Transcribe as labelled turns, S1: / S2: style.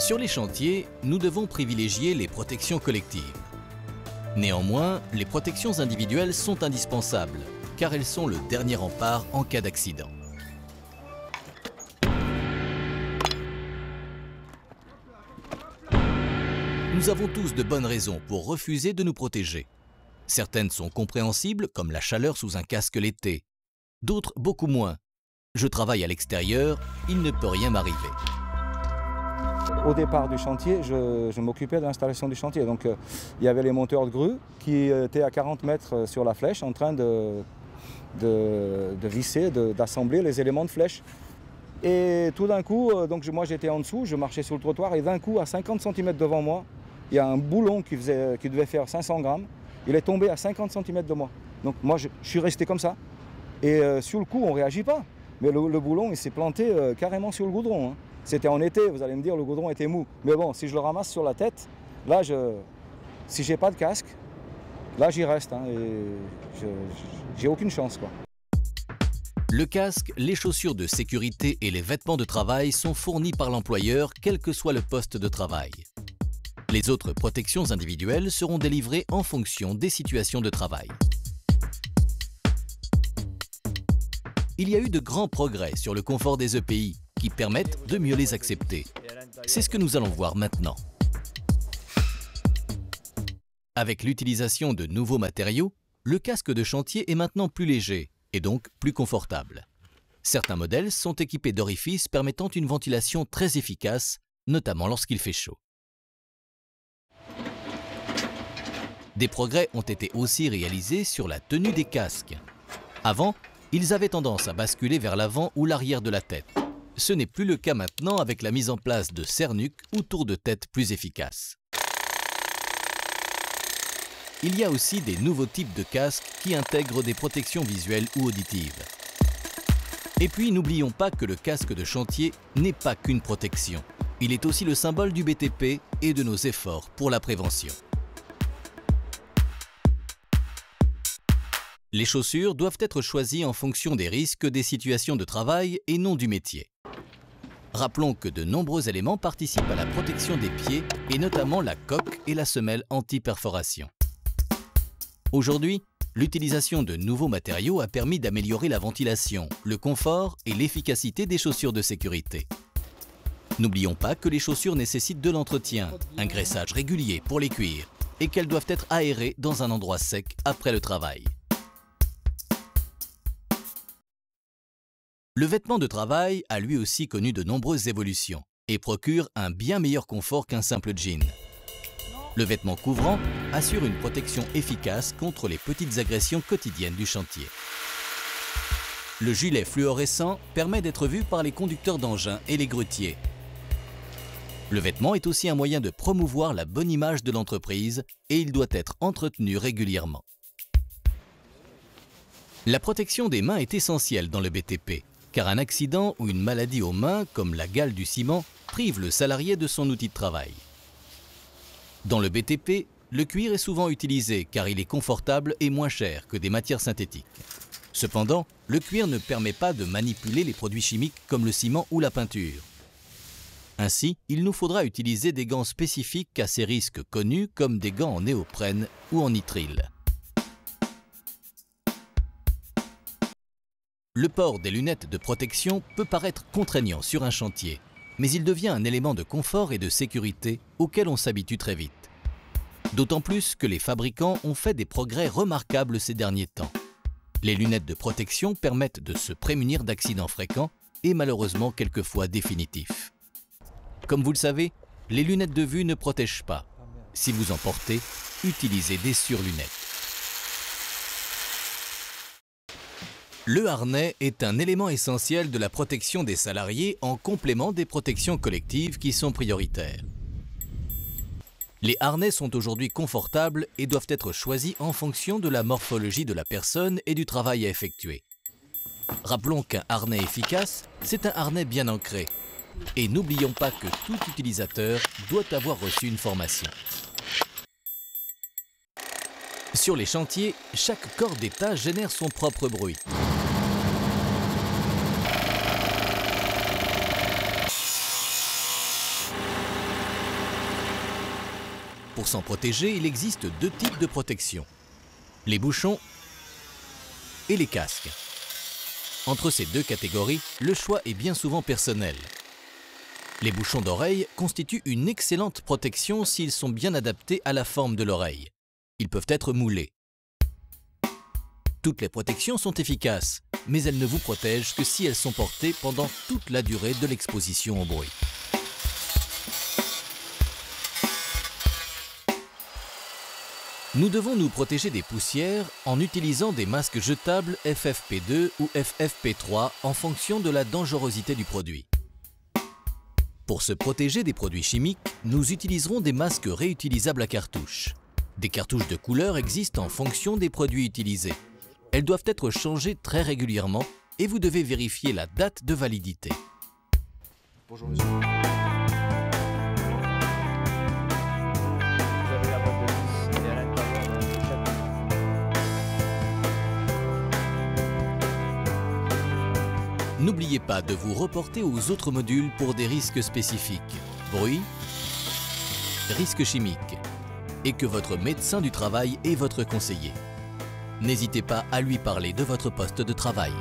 S1: Sur les chantiers, nous devons privilégier les protections collectives. Néanmoins, les protections individuelles sont indispensables, car elles sont le dernier rempart en cas d'accident. Nous avons tous de bonnes raisons pour refuser de nous protéger. Certaines sont compréhensibles, comme la chaleur sous un casque l'été. D'autres, beaucoup moins. Je travaille à l'extérieur, il ne peut rien m'arriver.
S2: Au départ du chantier, je m'occupais de l'installation du chantier. Donc, il y avait les monteurs de grue qui étaient à 40 mètres sur la flèche en train de visser, d'assembler les éléments de flèche. Et tout d'un coup, moi j'étais en dessous, je marchais sur le trottoir et d'un coup, à 50 cm devant moi, il y a un boulon qui devait faire 500 grammes. Il est tombé à 50 cm de moi. Donc moi, je suis resté comme ça. Et sur le coup, on ne réagit pas. Mais le boulon, il s'est planté carrément sur le goudron. Hein. C'était en été, vous allez me dire, le goudron était mou. Mais bon, si je le ramasse sur la tête, là, si j'ai pas de casque, là, j'y reste. Hein, et j'ai aucune chance, quoi.
S1: Le casque, les chaussures de sécurité et les vêtements de travail sont fournis par l'employeur, quel que soit le poste de travail. Les autres protections individuelles seront délivrées en fonction des situations de travail. Il y a eu de grands progrès sur le confort des EPI qui permettent de mieux les accepter. C'est ce que nous allons voir maintenant. Avec l'utilisation de nouveaux matériaux, le casque de chantier est maintenant plus léger et donc plus confortable. Certains modèles sont équipés d'orifices permettant une ventilation très efficace, notamment lorsqu'il fait chaud. Des progrès ont été aussi réalisés sur la tenue des casques. Avant, ils avaient tendance à basculer vers l'avant ou l'arrière de la tête. Ce n'est plus le cas maintenant avec la mise en place de serre-nuque ou tours de tête plus efficaces. Il y a aussi des nouveaux types de casques qui intègrent des protections visuelles ou auditives. Et puis, n'oublions pas que le casque de chantier n'est pas qu'une protection. Il est aussi le symbole du BTP et de nos efforts pour la prévention. Les chaussures doivent être choisies en fonction des risques des situations de travail et non du métier. Rappelons que de nombreux éléments participent à la protection des pieds et notamment la coque et la semelle anti-perforation. Aujourd'hui, l'utilisation de nouveaux matériaux a permis d'améliorer la ventilation, le confort et l'efficacité des chaussures de sécurité. N'oublions pas que les chaussures nécessitent de l'entretien, un graissage régulier pour les cuirs et qu'elles doivent être aérées dans un endroit sec après le travail. Le vêtement de travail a lui aussi connu de nombreuses évolutions et procure un bien meilleur confort qu'un simple jean. Le vêtement couvrant assure une protection efficace contre les petites agressions quotidiennes du chantier. Le gilet fluorescent permet d'être vu par les conducteurs d'engins et les grutiers. Le vêtement est aussi un moyen de promouvoir la bonne image de l'entreprise et il doit être entretenu régulièrement. La protection des mains est essentielle dans le BTP, car un accident ou une maladie aux mains, comme la gale du ciment, prive le salarié de son outil de travail. Dans le BTP, le cuir est souvent utilisé car il est confortable et moins cher que des matières synthétiques. Cependant, le cuir ne permet pas de manipuler les produits chimiques comme le ciment ou la peinture. Ainsi, il nous faudra utiliser des gants spécifiques à ces risques connus comme des gants en néoprène ou en nitrile. Le port des lunettes de protection peut paraître contraignant sur un chantier, mais il devient un élément de confort et de sécurité auquel on s'habitue très vite. D'autant plus que les fabricants ont fait des progrès remarquables ces derniers temps. Les lunettes de protection permettent de se prémunir d'accidents fréquents et malheureusement quelquefois définitifs. Comme vous le savez, les lunettes de vue ne protègent pas. Si vous en portez, utilisez des surlunettes. Le harnais est un élément essentiel de la protection des salariés en complément des protections collectives qui sont prioritaires. Les harnais sont aujourd'hui confortables et doivent être choisis en fonction de la morphologie de la personne et du travail à effectuer. Rappelons qu'un harnais efficace, c'est un harnais bien ancré. Et n'oublions pas que tout utilisateur doit avoir reçu une formation. Sur les chantiers, chaque corps d'état génère son propre bruit. Pour s'en protéger, il existe deux types de protection. Les bouchons et les casques. Entre ces deux catégories, le choix est bien souvent personnel. Les bouchons d'oreille constituent une excellente protection s'ils sont bien adaptés à la forme de l'oreille. Ils peuvent être moulés. Toutes les protections sont efficaces, mais elles ne vous protègent que si elles sont portées pendant toute la durée de l'exposition au bruit. Nous devons nous protéger des poussières en utilisant des masques jetables FFP2 ou FFP3 en fonction de la dangerosité du produit. Pour se protéger des produits chimiques, nous utiliserons des masques réutilisables à cartouches. Des cartouches de couleur existent en fonction des produits utilisés. Elles doivent être changées très régulièrement et vous devez vérifier la date de validité.
S2: Bonjour monsieur. Vous avez la boîte de vis et à l'intérieur dans la pochette.
S1: N'oubliez pas de vous reporter aux autres modules pour des risques spécifiques. Bruit, risques chimiques. Et que votre médecin du travail est votre conseiller. N'hésitez pas à lui parler de votre poste de travail.